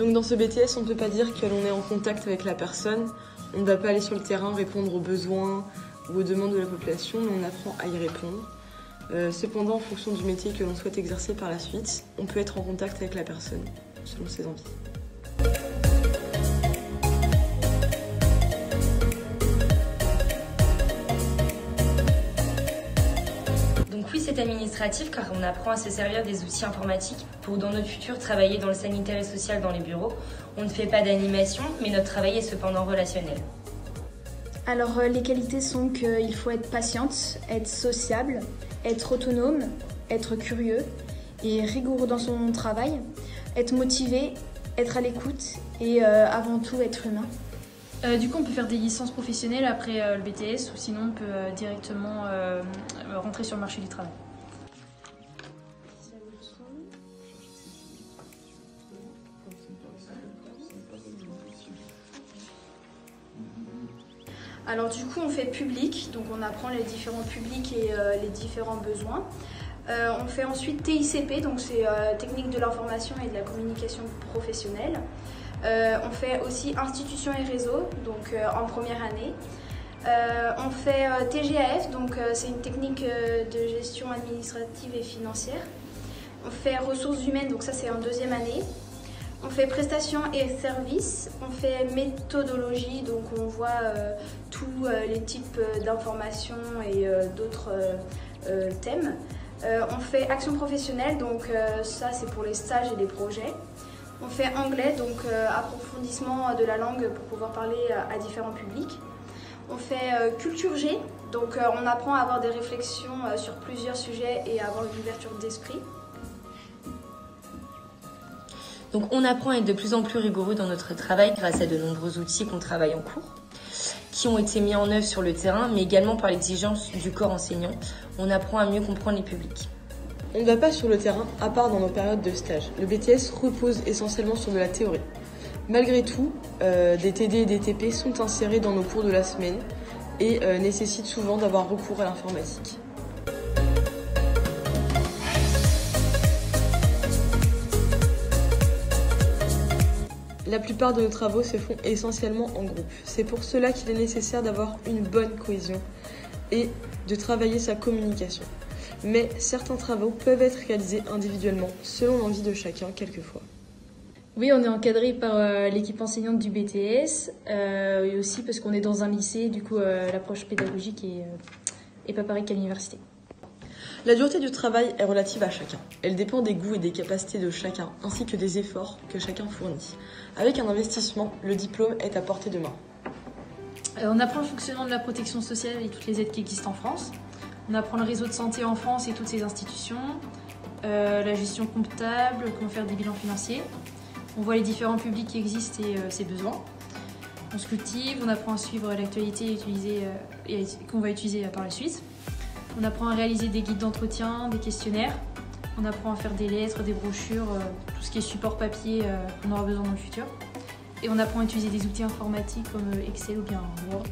Donc dans ce BTS, on ne peut pas dire que l'on est en contact avec la personne. On ne va pas aller sur le terrain répondre aux besoins ou aux demandes de la population, mais on apprend à y répondre. Cependant, en fonction du métier que l'on souhaite exercer par la suite, on peut être en contact avec la personne, selon ses envies. Donc oui, c'est administratif car on apprend à se servir des outils informatiques pour dans notre futur travailler dans le sanitaire et social dans les bureaux. On ne fait pas d'animation, mais notre travail est cependant relationnel. Alors les qualités sont qu'il faut être patiente, être sociable, être autonome, être curieux et rigoureux dans son travail, être motivé, être à l'écoute et avant tout être humain. Du coup, on peut faire des licences professionnelles après le BTS ou sinon on peut directement rentrer sur le marché du travail. Alors du coup, on fait public, donc on apprend les différents publics et les différents besoins. On fait ensuite TICP, donc c'est technique de l'information et de la communication professionnelle. On fait aussi institutions et réseaux, donc en première année. On fait TGAF, donc c'est une technique de gestion administrative et financière. On fait ressources humaines, donc ça c'est en deuxième année. On fait prestations et services, on fait méthodologie, donc on voit tous les types d'informations et d'autres thèmes. On fait action professionnelle, donc ça c'est pour les stages et les projets. On fait anglais, donc approfondissement de la langue pour pouvoir parler à différents publics. On fait culture G, donc on apprend à avoir des réflexions sur plusieurs sujets et à avoir une ouverture d'esprit. Donc on apprend à être de plus en plus rigoureux dans notre travail grâce à de nombreux outils qu'on travaille en cours, qui ont été mis en œuvre sur le terrain, mais également par l'exigence du corps enseignant. On apprend à mieux comprendre les publics. On ne va pas sur le terrain, à part dans nos périodes de stage. Le BTS repose essentiellement sur de la théorie. Malgré tout, des TD et des TP sont insérés dans nos cours de la semaine et nécessitent souvent d'avoir recours à l'informatique. La plupart de nos travaux se font essentiellement en groupe. C'est pour cela qu'il est nécessaire d'avoir une bonne cohésion et de travailler sa communication. Mais certains travaux peuvent être réalisés individuellement, selon l'envie de chacun, quelquefois. Oui, on est encadré par l'équipe enseignante du BTS et aussi parce qu'on est dans un lycée, du coup l'approche pédagogique est pas pareille qu'à l'université. La dureté du travail est relative à chacun. Elle dépend des goûts et des capacités de chacun, ainsi que des efforts que chacun fournit. Avec un investissement, le diplôme est à portée de main. On apprend le fonctionnement de la protection sociale et toutes les aides qui existent en France. On apprend le réseau de santé en France et toutes ses institutions, la gestion comptable, comment faire des bilans financiers. On voit les différents publics qui existent et ses besoins. On se cultive, on apprend à suivre l'actualité qu'on va utiliser par la suite. On apprend à réaliser des guides d'entretien, des questionnaires. On apprend à faire des lettres, des brochures, tout ce qui est support papier qu'on aura besoin dans le futur. Et on apprend à utiliser des outils informatiques comme Excel ou bien Word.